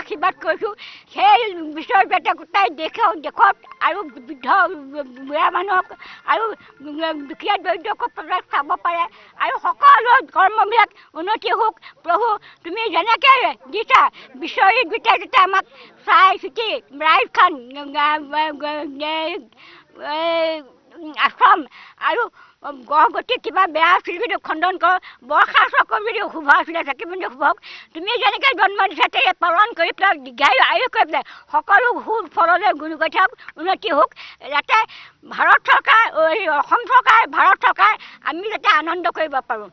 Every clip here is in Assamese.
আশীৰ্বাদ কৰিছোঁ সেই বিশ্বৰ বেটা গোটাই দেখক আৰু বৃদ্ধ বুঢ়া মানুহক আৰু দুখীয়া দৰিদ্ৰক চাব পাৰে আৰু সকলো কৰ্মবিলাক উন্নতি হওক। প্ৰভু তুমি যেনেকৈ দিছা বিশ্বৰ গোটাই গোটাই আমাক চাই চিতি ৰাইজ খান আশ্ৰম আৰু গহগতি কিবা বেয়া আছিল যদি খণ্ডন কৰ, বৰ্ষা চক্ৰ যদি শুভ আছিলে থাকিব শুভ হওক। তুমি যেনেকৈ জন্ম দিছা তেনে পালন কৰি পেলাই দীৰ্ঘায়ু আয়ু কৰি পেলাই সকলো সুফললৈ গুণ গৈ থাকক, উন্নতি হওক। যাতে ভাৰত চৰকাৰ অসম চৰকাৰ ভাৰত চৰকাৰ আমি যাতে আনন্দ কৰিব পাৰোঁ।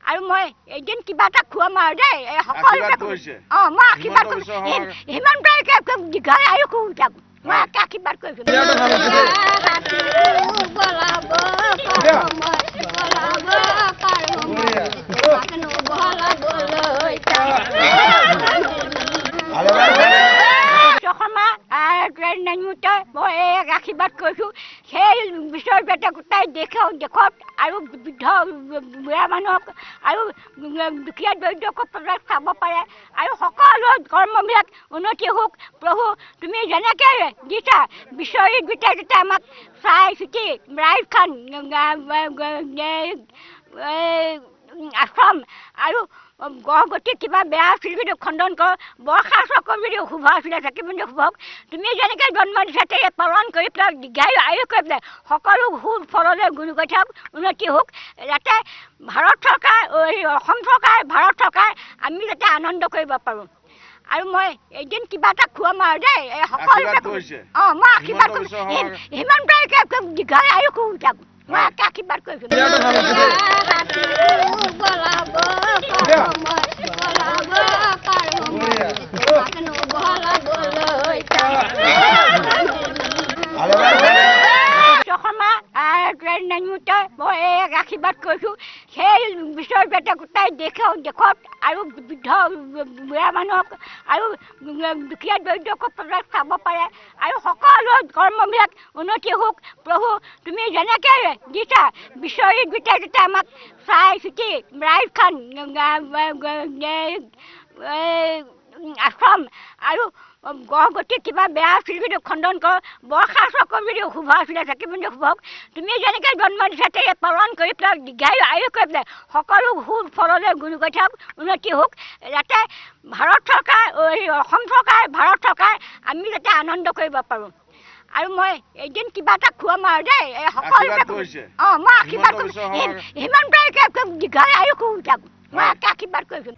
আৰু মই এদিন কিবা এটা খুৱাম আৰু দেই সকলো মই আশীৰ্বাদ কৰিছোঁ সিমান দীৰ্ঘায়ু আয়ু কৰি থাকোঁ। মই আশীৰ্বাদ কৰিছোঁ। মই আশীৰ্বাদ কৰিছোঁ সেই বিশ্বৰ বেটা গোটাই দেখক আৰু বৃদ্ধ বুঢ়া মানুহক আৰু দুখীয়া দৰিদ্ৰক চাব পাৰে আৰু সকলো কৰ্মবিলাক উন্নতি হওক। প্ৰভু তুমি যেনেকৈ দিছা বিশ্বৰ গোটাই গোটাই আমাক চাই চিতি ৰাইজ খান আশ্ৰম আৰু গহগতি কিবা বেয়া আছিল যদি খণ্ডন কৰ, বৰ্ষা চক্ৰ যদি শুভ আছিলে থাকিব শুভ হওক। তুমি যেনেকৈ জন্ম দিছা তেনে পালন কৰি পেলাই দীৰ্ঘায়ু আয়ু কৰি পেলাই সকলো সুফললৈ গুণ গৈ থাকক, উন্নতি হওক। যাতে ভাৰত চৰকাৰ অসম চৰকাৰ ভাৰত চৰকাৰ আমি যাতে আনন্দ কৰিব পাৰোঁ। আৰু মই এদিন কিবা এটা খুৱাম আৰু দেই সকলো মই আশীৰ্বাদ কৰিছোঁ সিমান দীৰ্ঘায়ু আয়ু কৰি থাকোঁ। মই আশীৰ্বাদ কৰিছোঁ। মই আশীৰ্বাদ কৰিছোঁ সেই বিশ্বৰ বেটা গোটাই দেখক আৰু বৃদ্ধ বুঢ়া মানুহক আৰু দুখীয়া দৰিদ্ৰক চাব পাৰে আৰু সকলো কৰ্মবিলাক উন্নতি হওক। প্ৰভু তুমি যেনেকৈ দিছা বিশ্বৰ গোটাই গোটাই আমাক চাই চিতি ৰাইজ খান আশ্ৰম আৰু গহগতি কিবা বেয়া আছিল যদি খণ্ডন কৰ, বৰ্ষা চক্ৰ যদি শুভ আছিলে থাকিব শুভ হওক। তুমি যেনেকৈ জন্ম দিছা তেনে পালন কৰি পেলাই দীৰ্ঘায়ু আয়ু কৰি পেলাই সকলো সুফললৈ গুণ গৈ থাকক, উন্নতি হওক। যাতে ভাৰত চৰকাৰ অসম চৰকাৰ ভাৰত চৰকাৰ আমি যাতে আনন্দ কৰিব পাৰোঁ। আৰু মই এদিন কিবা এটা খুৱাম আৰু দেই সকলো মই আশীৰ্বাদ কৰিছোঁ সিমান দীৰ্ঘায়ু আয়ু কৰি থাকোঁ। মই আশীৰ্বাদ কৰিছোঁ।